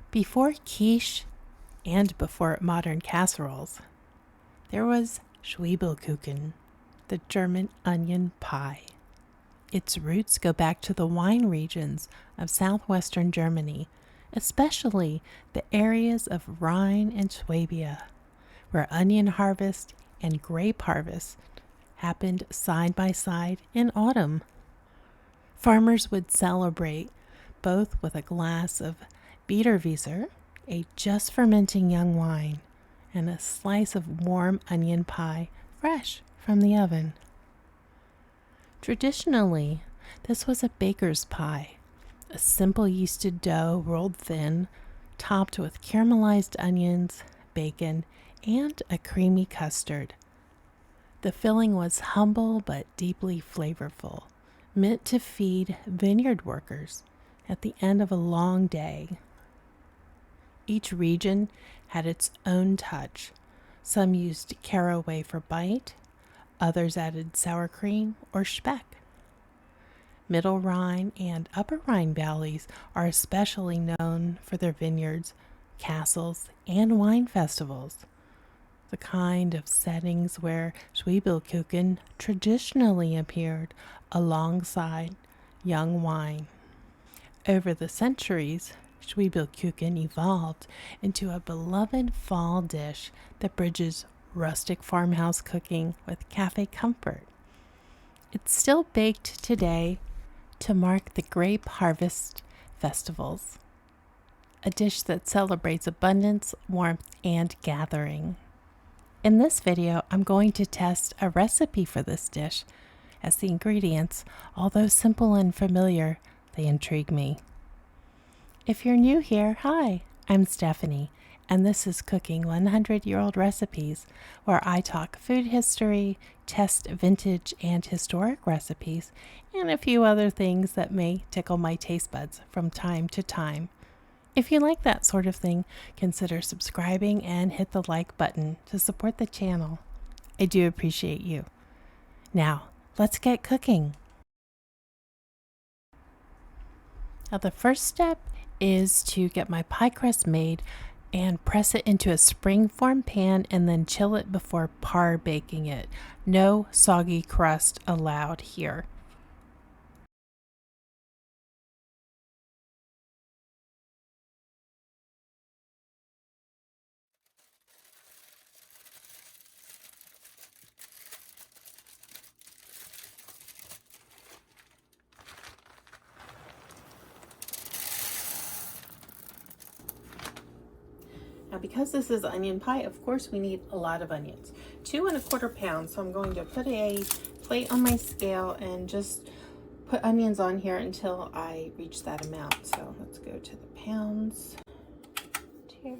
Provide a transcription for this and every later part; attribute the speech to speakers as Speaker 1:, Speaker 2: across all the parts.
Speaker 1: Before quiche and before modern casseroles, there was Zwiebelkuchen, the German onion pie. Its roots go back to the wine regions of southwestern Germany, especially the areas of Rhine and Swabia, where onion harvest and grape harvest happened side by side in autumn. Farmers would celebrate both with a glass of Buttery, a just fermenting young wine, and a slice of warm onion pie fresh from the oven. Traditionally, this was a baker's pie, a simple yeasted dough rolled thin, topped with caramelized onions, bacon, and a creamy custard. The filling was humble but deeply flavorful, meant to feed vineyard workers at the end of a long day. Each region had its own touch. Some used caraway for bite, others added sour cream or speck. Middle Rhine and Upper Rhine valleys are especially known for their vineyards, castles, and wine festivals, the kind of settings where Zwiebelkuchen traditionally appeared alongside young wine. Over the centuries, Zwiebelkuchen evolved into a beloved fall dish that bridges rustic farmhouse cooking with cafe comfort. It's still baked today to mark the grape harvest festivals, a dish that celebrates abundance, warmth, and gathering. In this video, I'm going to test a recipe for this dish, as the ingredients, although simple and familiar, they intrigue me. If you're new here, hi, I'm Stephanie, and this is Cooking 100-Year-Old Recipes, where I talk food history, test vintage and historic recipes, and a few other things that may tickle my taste buds from time to time. If you like that sort of thing, consider subscribing and hit the like button to support the channel. I do appreciate you. Now, let's get cooking. Now, the first step is to get my pie crust made and press it into a spring-form pan and then chill it before par baking it. No soggy crust allowed here. Now, because this is onion pie, of course we need a lot of onions. 2 1/4 pounds. So I'm going to put a plate on my scale and just put onions on here until I reach that amount. So let's go to the pounds. Here.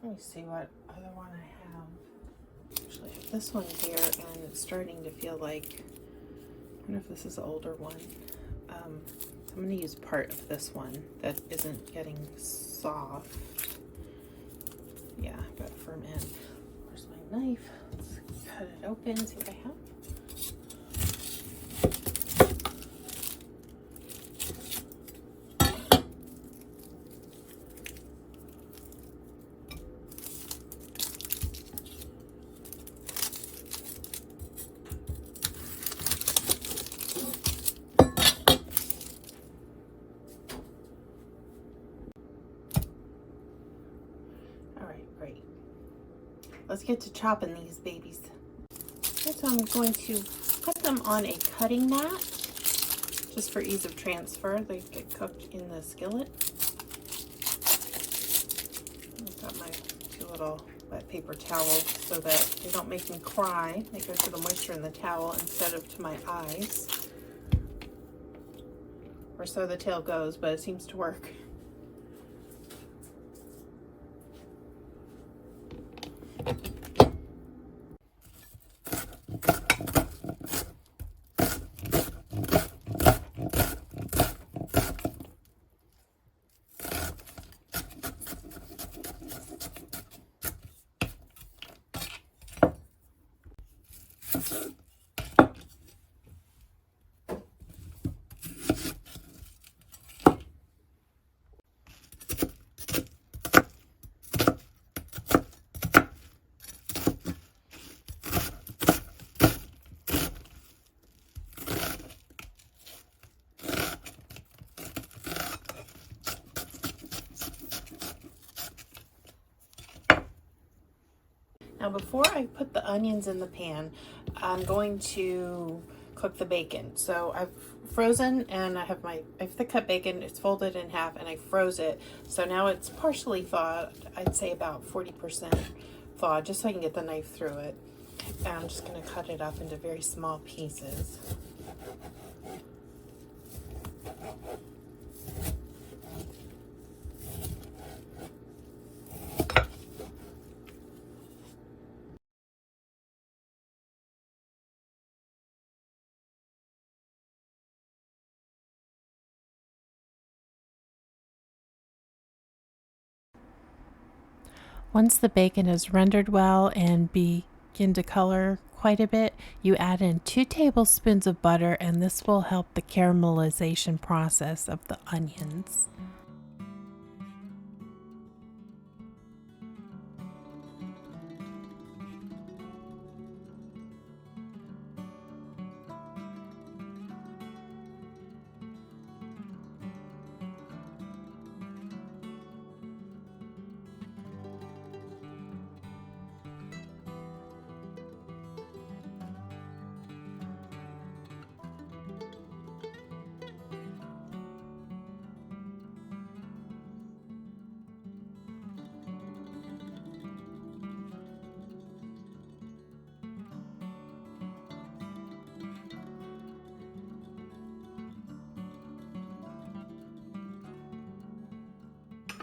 Speaker 1: Let me see what other one I have. Actually, I have this one here, and it's starting to feel like, I don't know if this is the older one. I'm going to use part of this one that isn't getting soft. Yeah, I've got a firm end. Where's my knife? Let's cut it open, see what I have. Great. Let's get to chopping these babies. So I'm going to put them on a cutting mat, just for ease of transfer. They get cooked in the skillet. I've got my 2 little wet paper towels so that they don't make me cry. They go to the moisture in the towel instead of to my eyes. Or so the tale goes, but it seems to work. Now before I put the onions in the pan, I'm going to cook the bacon. So I've frozen and I have the cut bacon, it's folded in half and I froze it. So now it's partially thawed, I'd say about 40% thawed, just so I can get the knife through it. And I'm just gonna cut it up into very small pieces. Once the bacon is rendered well and begin to color quite a bit, you add in 2 tablespoons of butter, and this will help the caramelization process of the onions.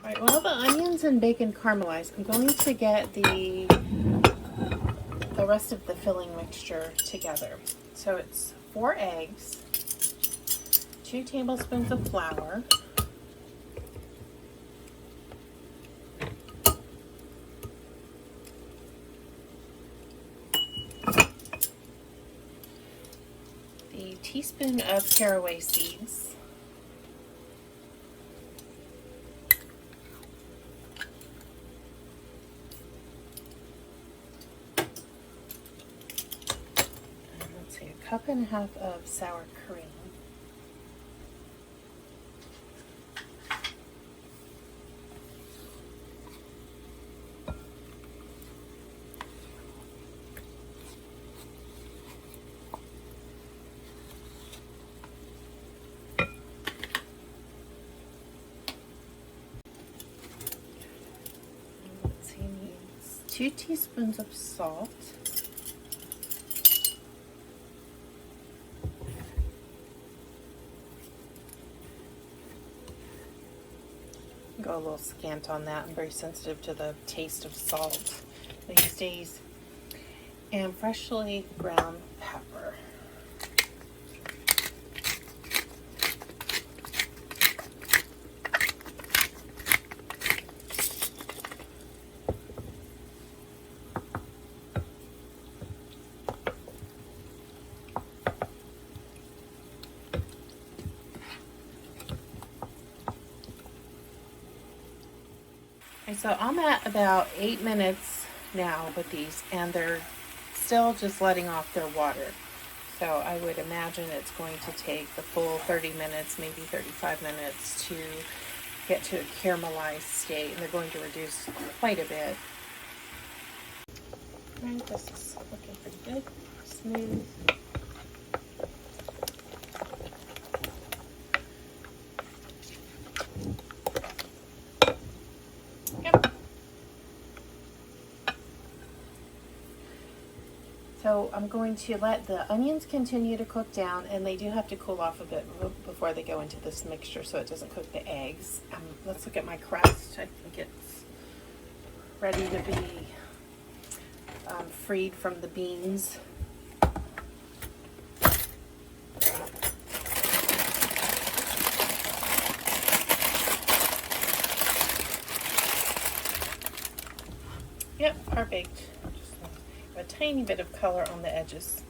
Speaker 1: Alright, while the onions and bacon caramelize, I'm going to get the rest of the filling mixture together. So it's 4 eggs, 2 tablespoons of flour, a teaspoon of caraway seeds, a cup and a half of sour cream, let's see, needs 2 teaspoons of salt, go a little scant on that. I'm very sensitive to the taste of salt these days. And freshly ground pepper. So I'm at about 8 minutes now with these, and they're still just letting off their water. So I would imagine it's going to take the full 30 minutes, maybe 35 minutes to get to a caramelized state, and they're going to reduce quite a bit. Alright, this is looking pretty good, smooth. So I'm going to let the onions continue to cook down, and they do have to cool off a bit before they go into this mixture so it doesn't cook the eggs. Let's look at my crust. I think it's ready to be freed from the beans. Yep, are baked. A tiny bit of color on the edges.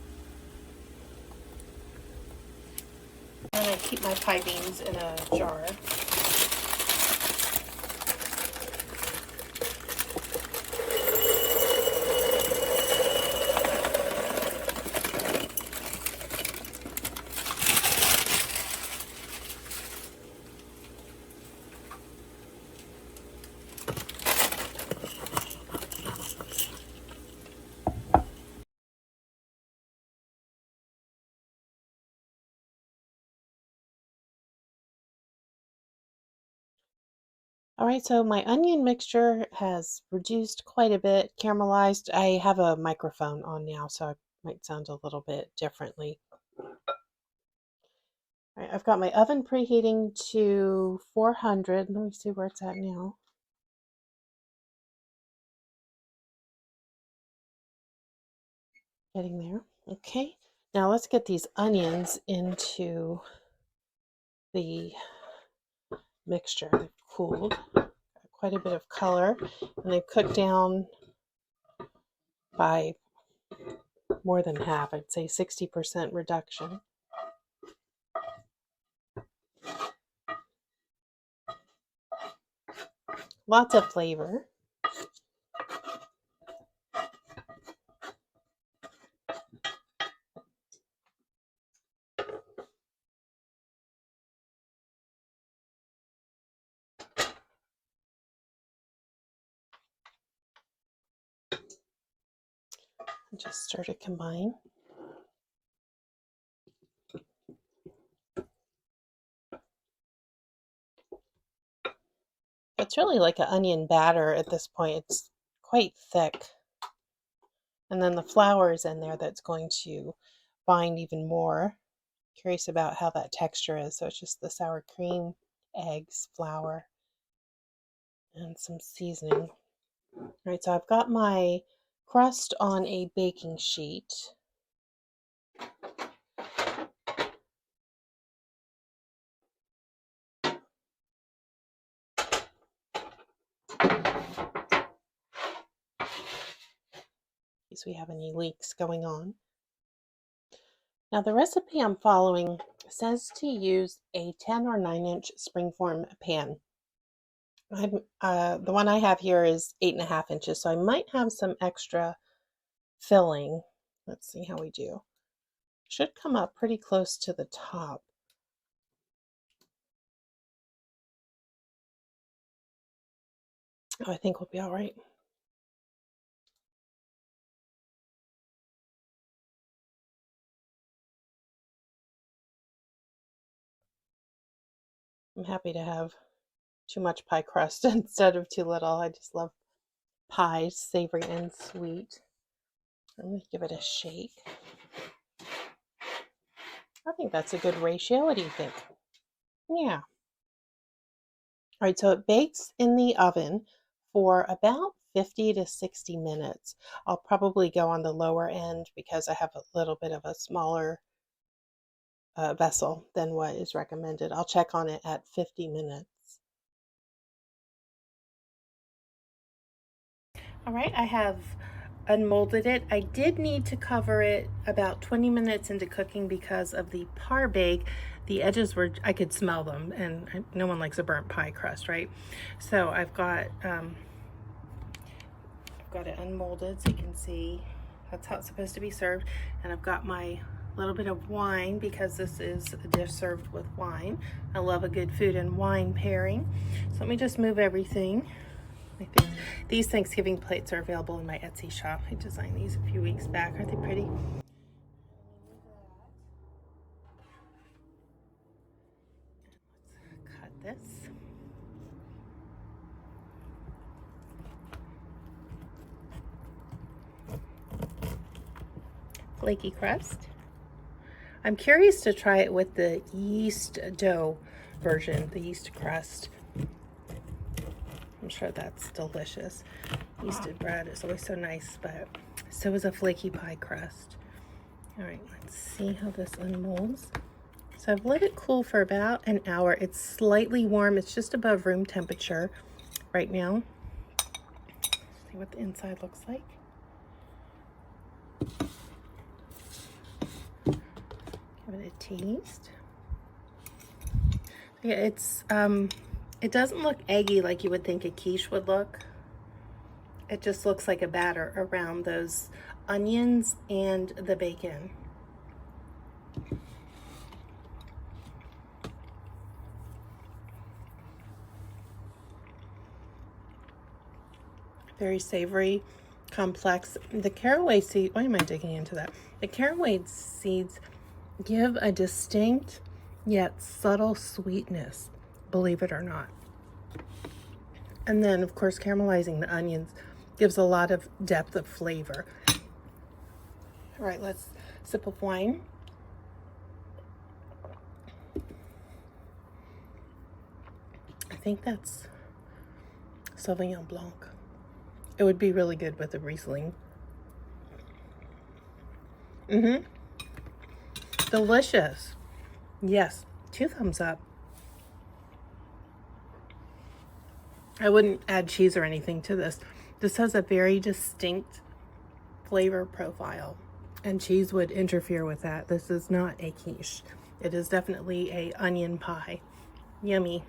Speaker 1: And I keep my pie beans in a jar. All right, so my onion mixture has reduced quite a bit, caramelized. I have a microphone on now, so I might sound a little bit differently. All right, I've got my oven preheating to 400. Let me see where it's at now. Getting there. Okay, now let's get these onions into the mixture. They've cooled, got quite a bit of color, and they've cooked down by more than half. I'd say 60% reduction. Lots of flavor. Just stir to combine. It's really like an onion batter at this point. It's quite thick. And then the flour is in there that's going to bind even more. Curious about how that texture is. So it's just the sour cream, eggs, flour, and some seasoning. All right, so I've got my crust on a baking sheet. In case we have any leaks going on. Now the recipe I'm following says to use a 10 or 9-inch springform pan. The one I have here is 8.5 inches, so I might have some extra filling. Let's see how we do. Should come up pretty close to the top. Oh, I think we'll be all right. I'm happy to have too much pie crust instead of too little. I just love pies, savory and sweet. I'm going to give it a shake. I think that's a good ratio. What do you think? Yeah. All right, so it bakes in the oven for about 50 to 60 minutes. I'll probably go on the lower end because I have a little bit of a smaller vessel than what is recommended. I'll check on it at 50 minutes. All right, I have unmolded it. I did need to cover it about 20 minutes into cooking because of the par bake. The edges were, I could smell them, and no one likes a burnt pie crust, right? So I've got it unmolded so you can see that's how it's supposed to be served. And I've got my little bit of wine because this is a dish served with wine. I love a good food and wine pairing. So let me just move everything. These Thanksgiving plates are available in my Etsy shop. I designed these a few weeks back. Aren't they pretty? Let's cut this. Flaky crust. I'm curious to try it with the yeast dough version, the yeast crust. I'm sure that's delicious. Yeasted bread is always so nice, but so is a flaky pie crust. All right, let's see how this unmolds. So I've let it cool for about an hour. It's slightly warm. It's just above room temperature right now. Let's see what the inside looks like. Give it a taste. Yeah, it doesn't look eggy like you would think a quiche would look. It just looks like a batter around those onions and the bacon. Very savory, complex. The caraway seed, why am I digging into that? The caraway seeds give a distinct yet subtle sweetness, believe it or not. And then, of course, caramelizing the onions gives a lot of depth of flavor. All right, let's sip of wine. I think that's Sauvignon Blanc. It would be really good with a Riesling. Delicious. Yes, 2 thumbs up. I wouldn't add cheese or anything to this. This has a very distinct flavor profile, and cheese would interfere with that. This is not a quiche. It is definitely a onion pie. Yummy.